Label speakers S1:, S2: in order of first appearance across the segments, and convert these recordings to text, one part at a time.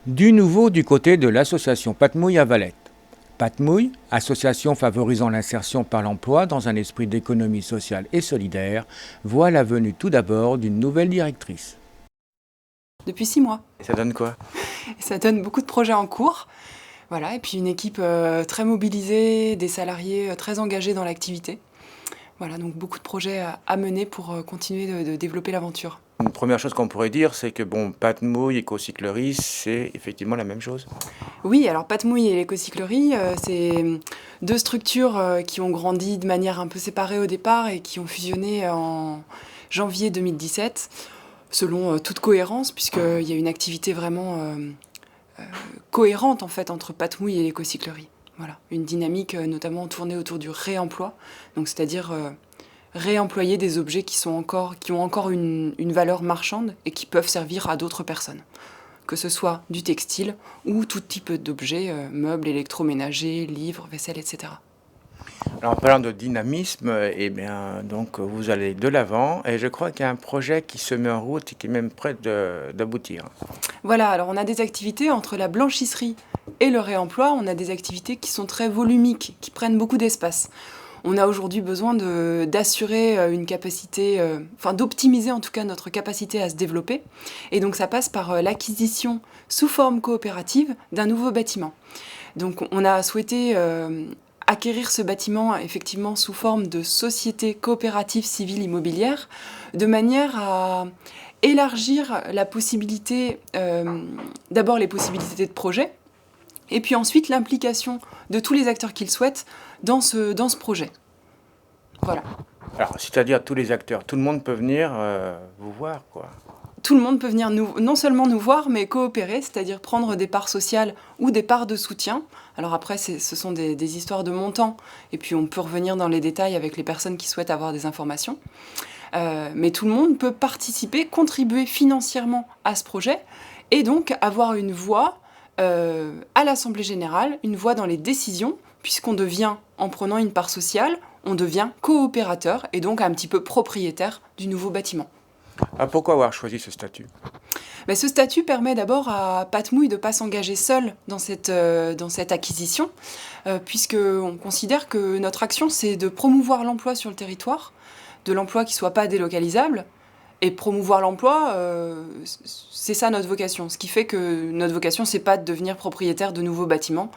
S1: Du nouveau du côté de l'association Patmouille à Valette. Patmouille, association favorisant l'insertion par l'emploi dans un esprit d'économie sociale et solidaire, voit la venue tout d'abord d'une nouvelle directrice.
S2: Depuis 6 mois.
S1: Et ça donne quoi?
S2: Ça donne beaucoup de projets en cours. Voilà, et puis une équipe très mobilisée, des salariés très engagés dans l'activité. Voilà, donc beaucoup de projets à mener pour continuer de développer l'aventure.
S1: Une première chose qu'on pourrait dire, c'est que Patmouille et écocyclerie, c'est effectivement la même chose.
S2: Oui, alors Patmouille et l'écocyclerie, c'est deux structures qui ont grandi de manière un peu séparée au départ et qui ont fusionné en janvier 2017, selon toute cohérence, puisqu'il y a une activité vraiment cohérente en fait entre Patmouille et l'écocyclerie. Voilà, une dynamique notamment tournée autour du réemploi, donc c'est-à-dire réemployer des objets qui ont encore une valeur marchande et qui peuvent servir à d'autres personnes. Que ce soit du textile ou tout type d'objets, meubles, électroménagers, livres, vaisselle, etc.
S1: Alors en parlant de dynamisme, donc vous allez de l'avant et je crois qu'il y a un projet qui se met en route et qui est même prêt d'aboutir.
S2: Voilà, alors on a des activités entre la blanchisserie et le réemploi, on a des activités qui sont très volumiques, qui prennent beaucoup d'espace. On a aujourd'hui besoin d'assurer une capacité, d'optimiser en tout cas notre capacité à se développer. Et donc ça passe par l'acquisition sous forme coopérative d'un nouveau bâtiment. Donc on a souhaité acquérir ce bâtiment effectivement sous forme de société coopérative civile immobilière, de manière à élargir la possibilité, d'abord les possibilités de projet, et puis ensuite l'implication de tous les acteurs qui le souhaitent dans ce projet. Voilà.
S1: Alors c'est-à-dire tous les acteurs, tout le monde peut venir vous voir, quoi.
S2: Tout le monde peut venir non seulement nous voir, mais coopérer, c'est-à-dire prendre des parts sociales ou des parts de soutien. Alors après, ce sont des histoires de montants, et puis on peut revenir dans les détails avec les personnes qui souhaitent avoir des informations. Mais tout le monde peut participer, contribuer financièrement à ce projet, et donc avoir une voix à l'Assemblée générale, une voix dans les décisions, puisqu'on devient, en prenant une part sociale, on devient coopérateur, et donc un petit peu propriétaire du nouveau bâtiment.
S1: Ah, pourquoi avoir choisi ce statut?
S2: Mais ce statut permet d'abord à Patmouille de ne pas s'engager seul dans cette acquisition, puisqu'on considère que notre action, c'est de promouvoir l'emploi sur le territoire, de l'emploi qui ne soit pas délocalisable, et promouvoir l'emploi, c'est ça notre vocation. Ce qui fait que notre vocation, c'est pas de devenir propriétaire de nouveaux bâtiments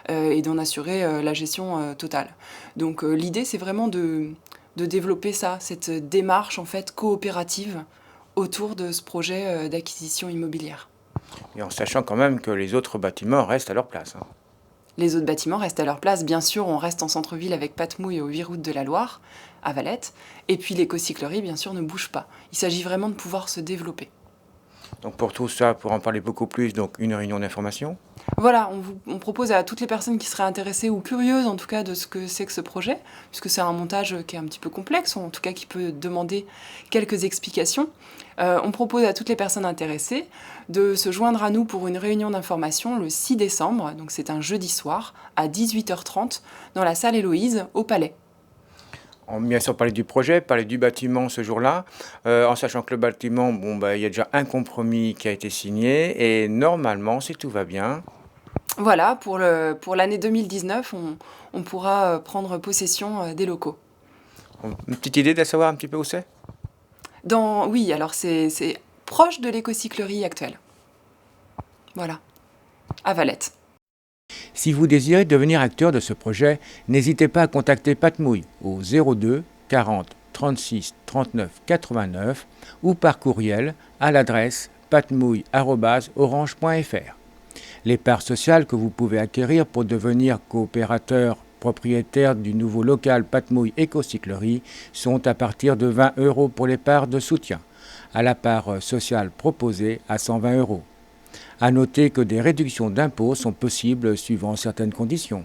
S2: et d'en assurer la gestion totale. Donc l'idée, c'est vraiment de développer ça, cette démarche en fait coopérative autour de ce projet d'acquisition immobilière.
S1: Et en sachant quand même que les autres bâtiments restent à leur place.
S2: Les autres bâtiments restent à leur place. Bien sûr, on reste en centre-ville avec Patmouille au 8 route de la Loire, à Valette. Et puis l'écocyclerie, bien sûr, ne bouge pas. Il s'agit vraiment de pouvoir se développer.
S1: Donc pour tout ça, pour en parler beaucoup plus, donc une réunion d'information.
S2: Voilà, on propose à toutes les personnes qui seraient intéressées ou curieuses en tout cas de ce que c'est que ce projet, puisque c'est un montage qui est un petit peu complexe, ou en tout cas qui peut demander quelques explications. On propose à toutes les personnes intéressées de se joindre à nous pour une réunion d'information le 6 décembre, donc c'est un jeudi soir, à 18h30, dans la salle Héloïse, au Palais.
S1: On bien sûr parler du projet, parler du bâtiment ce jour-là, en sachant que le bâtiment, il y a déjà un compromis qui a été signé, et normalement, si tout va bien...
S2: Voilà, pour l'année 2019, on pourra prendre possession des locaux.
S1: Une petite idée de savoir un petit peu où c'est?
S2: Oui, alors c'est proche de l'écocyclerie actuelle. Voilà, à Valette.
S1: Si vous désirez devenir acteur de ce projet, n'hésitez pas à contacter Patmouille au 02 40 36 39 89 ou par courriel à l'adresse patmouille@orange.fr. Les parts sociales que vous pouvez acquérir pour devenir coopérateur propriétaire du nouveau local Patmouille Écocyclerie sont à partir de 20 € pour les parts de soutien, à la part sociale proposée à 120 €. À noter que des réductions d'impôts sont possibles suivant certaines conditions.